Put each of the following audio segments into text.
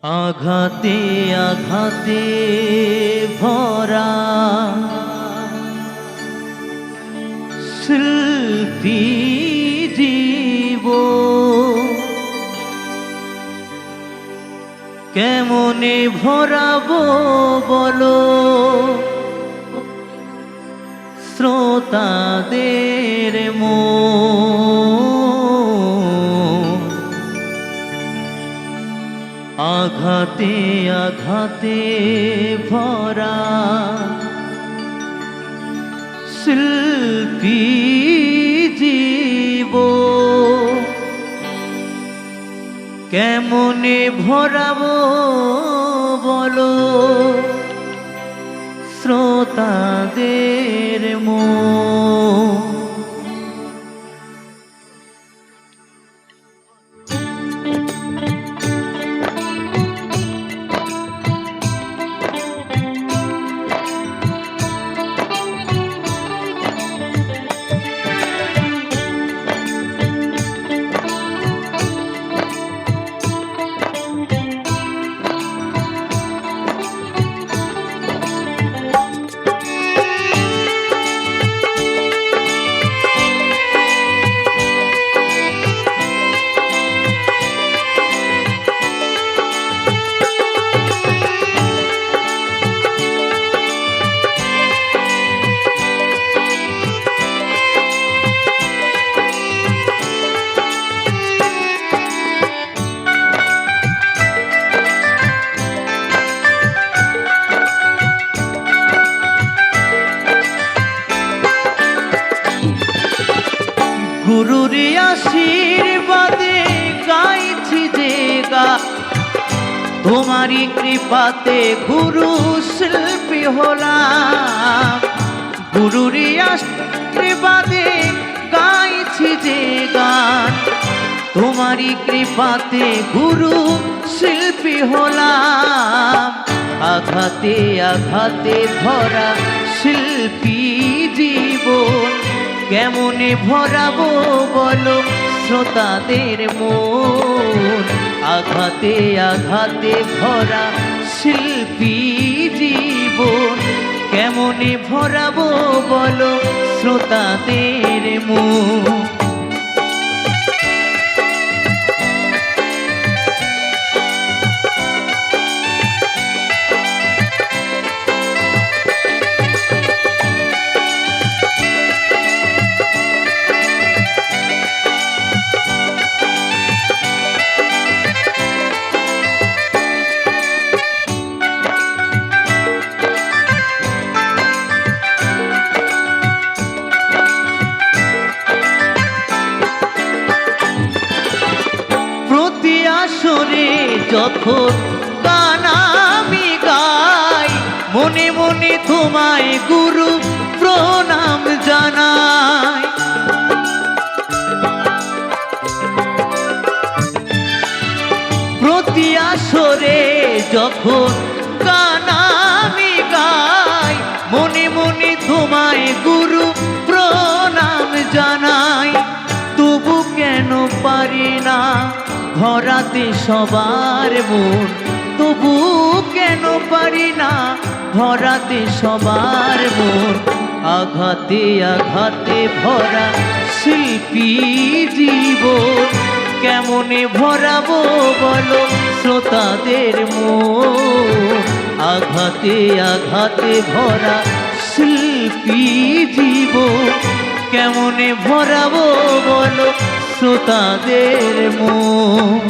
আঘাতে আঘাতে ভরা শিল্পী জীব কেমনে ভরাবো বলো শ্রোতাদের মন। আঘাতে আঘাতে ভরা শিল্পী জীব কেমনে ভরাবো বলো শ্রোতাদের মন। গুরুর আশীর্বাদে গাইছি যে গান, তোমারই কৃপাতে গুরু শিল্পী হলাম। গুরুর আশীর্বাদে গাইছি যে গান, তোমারই কৃপাতে গুরু শিল্পী হলাম। আঘাতে আঘাতে ভরা শিল্পী জীবন কেমনে ভরাবো বলো শ্রোতাদের মন। আঘাতে আঘাতে ভরা শিল্পী জীবন কেমনে ভরাবো বলো শ্রোতাদের মন। আসরে যখন গান আমি গাই, মনে মনে তোমায় গুরু প্রণাম জানাই। প্রতি আসরে যখন গান আমি গাই, মনে মনে তোমায় গুরু প্রণাম জানাই। তবু কেন পারি না ভরাতে সবার মন, তবু কেন পারি না ভরাতে সবার মন। আঘাতে আঘাতে ভরা শিল্পী জীবন কেমনে ভরাবো বলো শ্রোতাদের মন। আঘাতে আঘাতে ভরা শিল্পী জীবন কেমনে ভরাবো বলো শ্রোতাদের মন।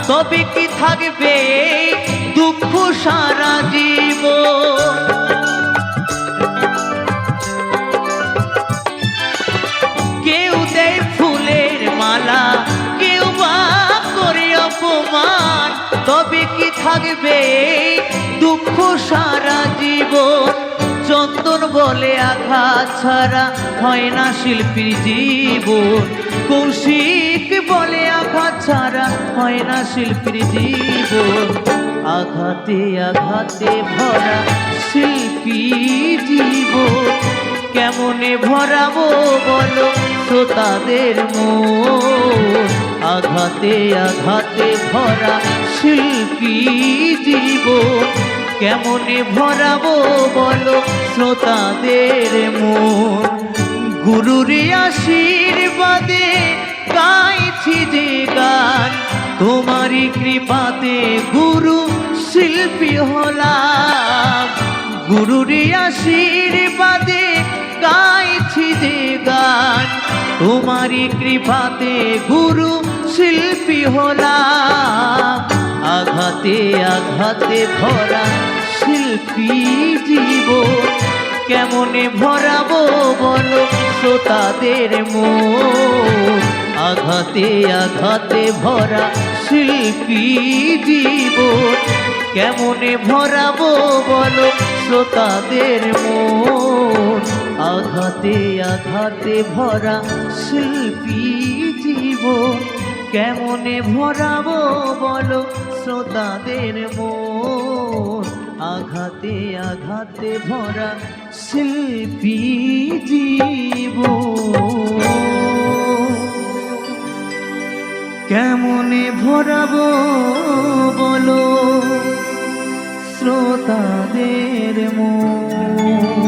তবে কি থাকবে এই দুঃখ সারা জীবন। কেউ দেয় ফুলের মালা, কেউ বা করে অপমান, তবে কি থাকবে এই দুঃখ সারা জীবন। চন্দন বলে আঘাত ছাড়া হয় না শিল্পীর জীবন, কৌশিক বলে আঘাত ছাড়া হয় না শিল্পীর জীবন। আঘাতে আঘাতে ভরা শিল্পী জীবন, কেমনে ভরাবো বলো শ্রোতাদের মন। আঘাতে আঘাতে ভরা শিল্পী জীবন, কেমনে ভরাবো বলো শ্রোতাদের মন। গুরুর আশীর্বাদে গাইছি যে গান, তোমারই কৃপাতে গুরু শিল্পী হলাম। গুরুর আশীর্বাদে গাইছি যে গান, তোমারই কৃপাতে গুরু শিল্পী হলাম। আঘাতে আঘাতে ভরা শিল্পী জীবন, কেমনে ভরাবো বলো শ্রোতাদের মন। আঘাতে আঘাতে ভরা শিল্পী জীবন, কেমনে ভরাবো বলো শ্রোতাদের মন। আঘাতে আঘাতে ভরা শিল্পী জীবন, কেমনে ভরাবো বলো শ্রোতাদের মন। আঘাতে আঘাতে ভরা শিল্পী জীবন, কেমনে ভরাবো বলো শ্রোতাদের মন।